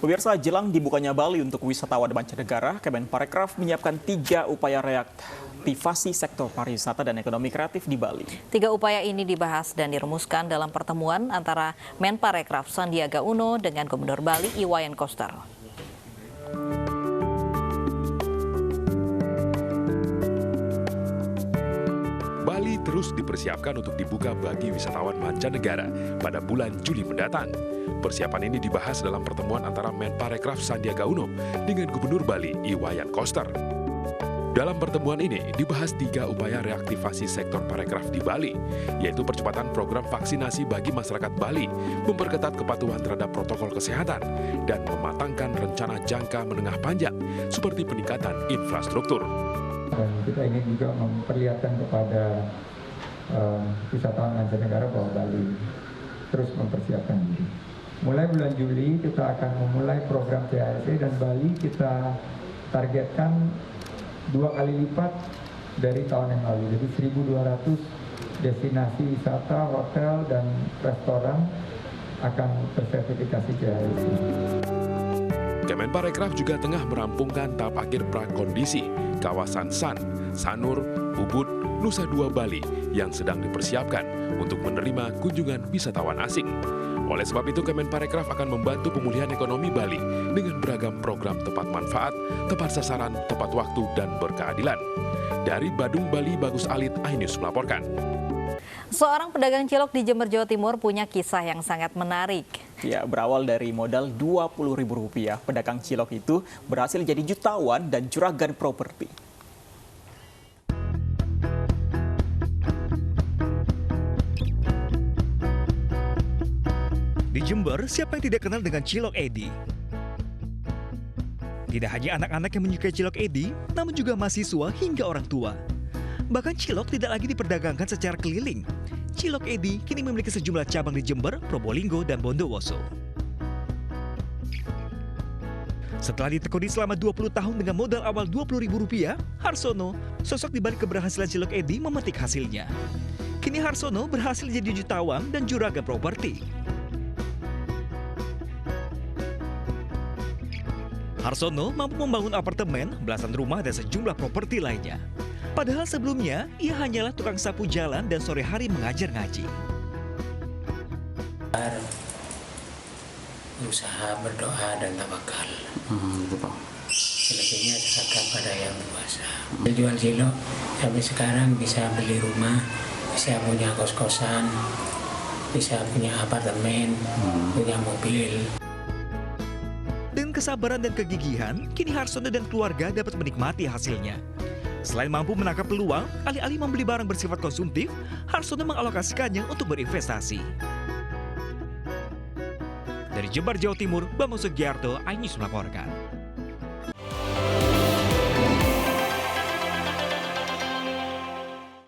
Pemirsa, jelang dibukanya Bali untuk wisatawan mancanegara, Kemenparekraf menyiapkan 3 upaya reaktivasi sektor pariwisata dan ekonomi kreatif di Bali. 3 upaya ini dibahas dan dirumuskan dalam pertemuan antara Menparekraf Sandiaga Uno dengan Gubernur Bali Iwayan Koster. Bali terus dipersiapkan untuk dibuka bagi wisatawan mancanegara pada bulan Juli mendatang. Persiapan ini dibahas dalam pertemuan antara Menparekraf Sandiaga Uno dengan Gubernur Bali Iwayan Koster. Dalam pertemuan ini dibahas 3 upaya reaktivasi sektor parekraf di Bali, yaitu percepatan program vaksinasi bagi masyarakat Bali, memperketat kepatuhan terhadap protokol kesehatan, dan mematangkan rencana jangka menengah panjang seperti peningkatan infrastruktur. Dan kita ingin juga memperlihatkan kepada wisatawan mancanegara bahwa Bali terus mempersiapkan diri. Mulai bulan Juli kita akan memulai program THC dan Bali kita targetkan 2 kali lipat dari tahun yang lalu. Jadi 1.200 destinasi wisata, hotel, dan restoran akan tersertifikasi THC. Kemenparekraf juga tengah merampungkan tahap akhir prakondisi kawasan San, Sanur, Ubud, Nusa Dua Bali yang sedang dipersiapkan untuk menerima kunjungan wisatawan asing. Oleh sebab itu, Kemenparekraf akan membantu pemulihan ekonomi Bali dengan beragam program tepat manfaat, tepat sasaran, tepat waktu, dan berkeadilan. Dari Badung, Bali, Bagus Alit, iNews melaporkan. Seorang pedagang cilok di Jember, Jawa Timur punya kisah yang sangat menarik. Ya, berawal dari modal Rp20.000, pedagang cilok itu berhasil jadi jutawan dan juragan properti. Di Jember, siapa yang tidak kenal dengan Cilok Edi? Tidak hanya anak-anak yang menyukai Cilok Edi, namun juga mahasiswa hingga orang tua. Bahkan cilok tidak lagi diperdagangkan secara keliling. Cilok Edi kini memiliki sejumlah cabang di Jember, Probolinggo, dan Bondowoso. Setelah ditekuni selama 20 tahun dengan modal awal Rp20.000, Harsono, sosok di balik keberhasilan Cilok Edi, memetik hasilnya. Kini Harsono berhasil jadi jutawan dan juragan properti. Harsono mampu membangun apartemen, belasan rumah, dan sejumlah properti lainnya. Padahal sebelumnya, ia hanyalah tukang sapu jalan dan sore hari mengajar ngaji. Usaha, berdoa, dan tawakal. Selebihnya zakat pada yang puasa. Jual cilok, sampai sekarang bisa beli rumah, bisa punya kos-kosan, bisa punya apartemen, punya mobil. Dengan kesabaran dan kegigihan, kini Harsono dan keluarga dapat menikmati hasilnya. Selain mampu menangkap peluang, alih-alih membeli barang bersifat konsumtif, Harsono mengalokasikannya untuk berinvestasi. Dari Jember, Jawa Timur, Bambang Sugiarto, iNews melaporkan.